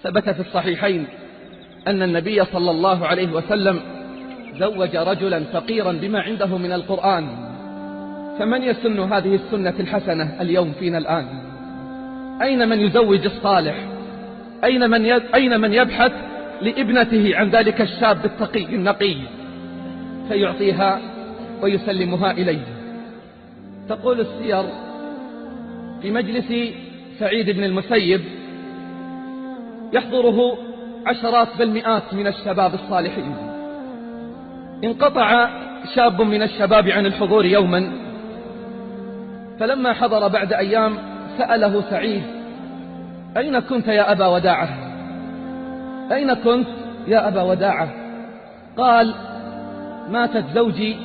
ثبت في الصحيحين أن النبي صلى الله عليه وسلم زوج رجلا فقيرا بما عنده من القرآن. فمن يسن هذه السنة الحسنة اليوم فينا الآن؟ أين من يزوج الصالح؟ أين من يبحث لابنته عن ذلك الشاب التقي النقي فيعطيها ويسلمها إليه؟ تقول السير في مجلس سعيد بن المسيب يحضره عشرات بل مئات من الشباب الصالحين. انقطع شاب من الشباب عن الحضور يوما، فلما حضر بعد أيام سأله سعيد: أين كنت يا أبا وداعة؟ أين كنت يا أبا وداعة؟ قال: ماتت زوجي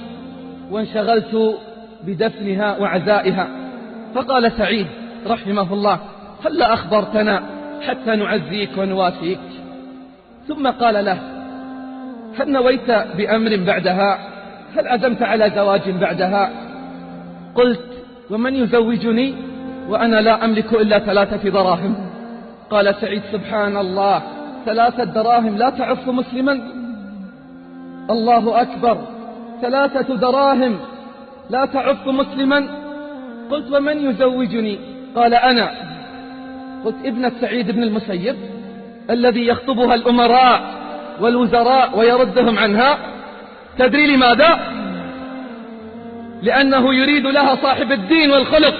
وانشغلت بدفنها وعزائها. فقال سعيد رحمه الله: هلا أخبرتنا حتى نعزيك ونواسيك؟ ثم قال له: هل نويت بأمر بعدها؟ هل عزمت على زواج بعدها؟ قلت: ومن يزوجني وأنا لا أملك إلا 3 دراهم؟ قال سعيد: سبحان الله، 3 دراهم لا تعف مسلما؟ الله أكبر، 3 دراهم لا تعف مسلما؟ قلت: ومن يزوجني؟ قال: أنا. قلت: ابنة سعيد بن المسيب الذي يخطبها الأمراء والوزراء ويردهم عنها. تدري لماذا؟ لأنه يريد لها صاحب الدين والخلق،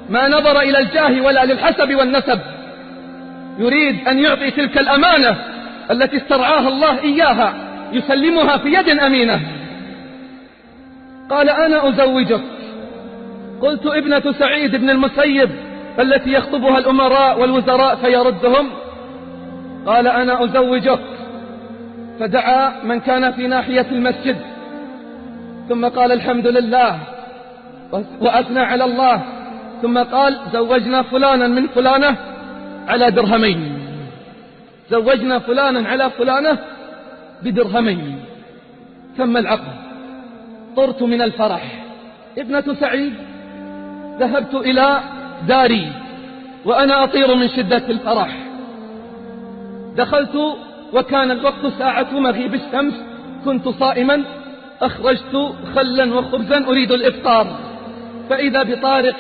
ما نظر إلى الجاه ولا للحسب والنسب، يريد أن يعطي تلك الأمانة التي استرعاها الله إياها، يسلمها في يد أمينة. قال: أنا أزوجك. قلت: ابنة سعيد بن المسيب التي يخطبها الأمراء والوزراء فيردهم؟ قال: أنا أزوجك. فدعا من كان في ناحية المسجد، ثم قال: الحمد لله، وأثنى على الله، ثم قال: زوجنا فلانا من فلانة على 2 درهم، زوجنا فلانا على فلانة ب2 درهم. ثم العقد. طرت من الفرح. ابنة سعيد ذهبت إلى داري وأنا أطير من شدة الفرح. دخلت وكان الوقت ساعة مغيب الشمس، كنت صائما، أخرجت خلا وخبزا أريد الإفطار، فإذا بطارق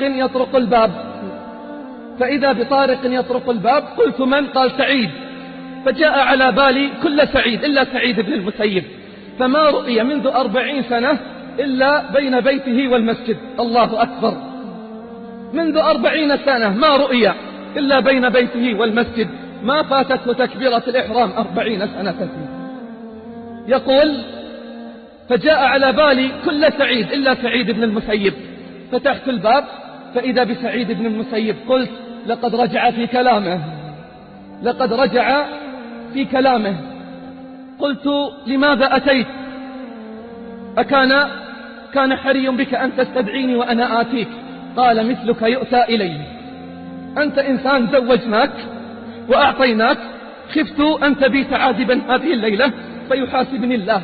يطرق الباب، قلت: من؟ قال: سعيد. فجاء على بالي كل سعيد إلا سعيد بن المسيب، فما رؤي منذ 40 سنة إلا بين بيته والمسجد. الله أكبر، منذ 40 سنة ما رؤي إلا بين بيته والمسجد، ما فاتته تكبيرة الإحرام 40 سنة. يقول: فجاء على بالي كل سعيد إلا سعيد بن المسيب، فتحت الباب فإذا بسعيد بن المسيب. قلت: لقد رجع في كلامه، لقد رجع في كلامه. قلت: لماذا أتيت؟ كان حري بك أن تستدعيني وأنا آتيك؟ قال: مثلك يؤتى إليه، أنت إنسان زوجناك وأعطيناك، خفت أن تبيت عازبا هذه الليلة فيحاسبني الله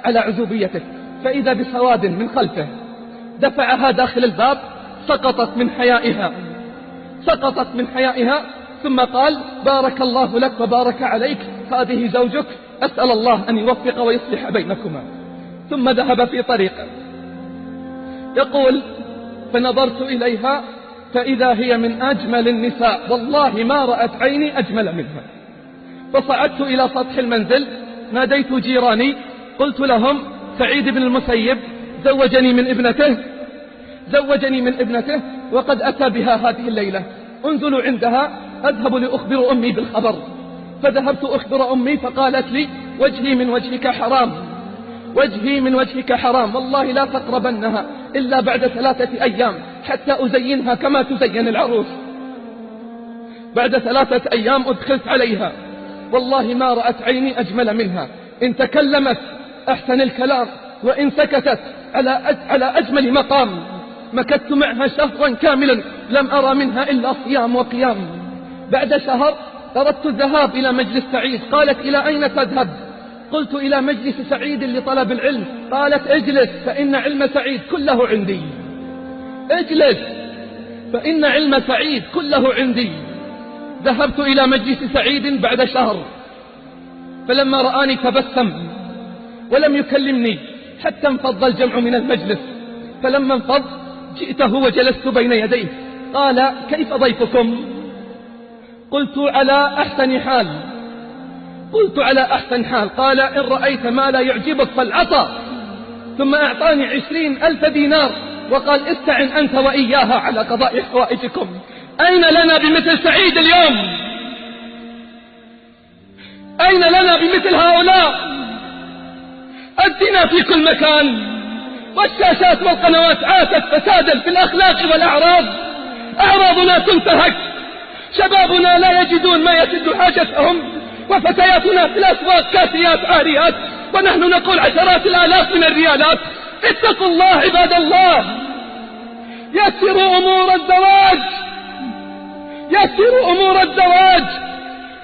على عزوبيتك. فإذا بسواد من خلفه دفعها داخل الباب، سقطت من حيائها، ثم قال: بارك الله لك وبارك عليك، هذه زوجك، أسأل الله أن يوفق ويصلح بينكما. ثم ذهب في طريقه. يقول: فنظرت إليها فإذا هي من أجمل النساء، والله ما رأت عيني أجمل منها. فصعدت إلى سطح المنزل، ناديت جيراني، قلت لهم: سعيد بن المسيب زوجني من ابنته وقد أتى بها هذه الليلة، انزلوا عندها أذهب لأخبر أمي بالخبر. فذهبت أخبر أمي، فقالت لي: وجهي من وجهك حرام، والله لا تقربنها إلا بعد 3 أيام حتى أزينها كما تزين العروس. بعد 3 أيام أدخلت عليها، والله ما رأت عيني أجمل منها، إن تكلمت أحسن الكلام، وإن سكتت على أجمل مقام. مكثت معها شهرا كاملا لم أرى منها إلا صيام وقيام. بعد شهر أردت الذهاب إلى مجلس سعيد، قالت: إلى أين تذهب؟ قلت: إلى مجلس سعيد لطلب العلم. قالت: اجلس فإن علم سعيد كله عندي، اجلس فإن علم سعيد كله عندي. ذهبت إلى مجلس سعيد بعد شهر، فلما رآني تبسم ولم يكلمني حتى انفض الجمع من المجلس. فلما انفض جئته وجلست بين يديه. قال: كيف ضيفكم؟ قلت: على أحسن حال. قلت: على أحسن حال. قال: إن رأيت ما لا يعجبك فالعطى. ثم أعطاني 20,000 دينار وقال: استعن أنت وإياها على قضاء حوائجكم. أين لنا بمثل سعيد اليوم؟ أين لنا بمثل هؤلاء؟ الزنا في كل مكان، والشاشات والقنوات عاتت فسادا في الأخلاق والأعراض. أعراضنا تنتهك، شبابنا لا يجدون ما يسد حاجتهم، وفتياتنا في الأسواق كاسيات عاريات، ونحن نقول عشرات الآلاف من الريالات. اتقوا الله عباد الله، يسروا أمور الزواج، يسروا أمور الزواج،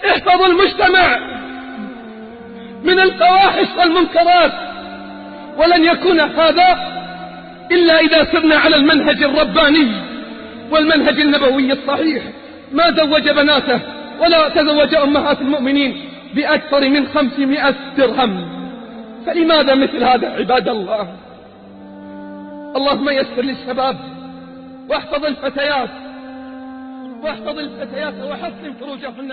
احفظوا المجتمع من الفواحش والمنكرات. ولن يكون هذا إلا إذا سرنا على المنهج الرباني والمنهج النبوي الصحيح. ما زوج بناته ولا تزوج أمهات المؤمنين بأكثر من 500 درهم، فلماذا مثل هذا عباد الله؟ اللهم يسر للشباب، واحفظ الفتيات، واحفظ الفتيات وحصن فروجهن.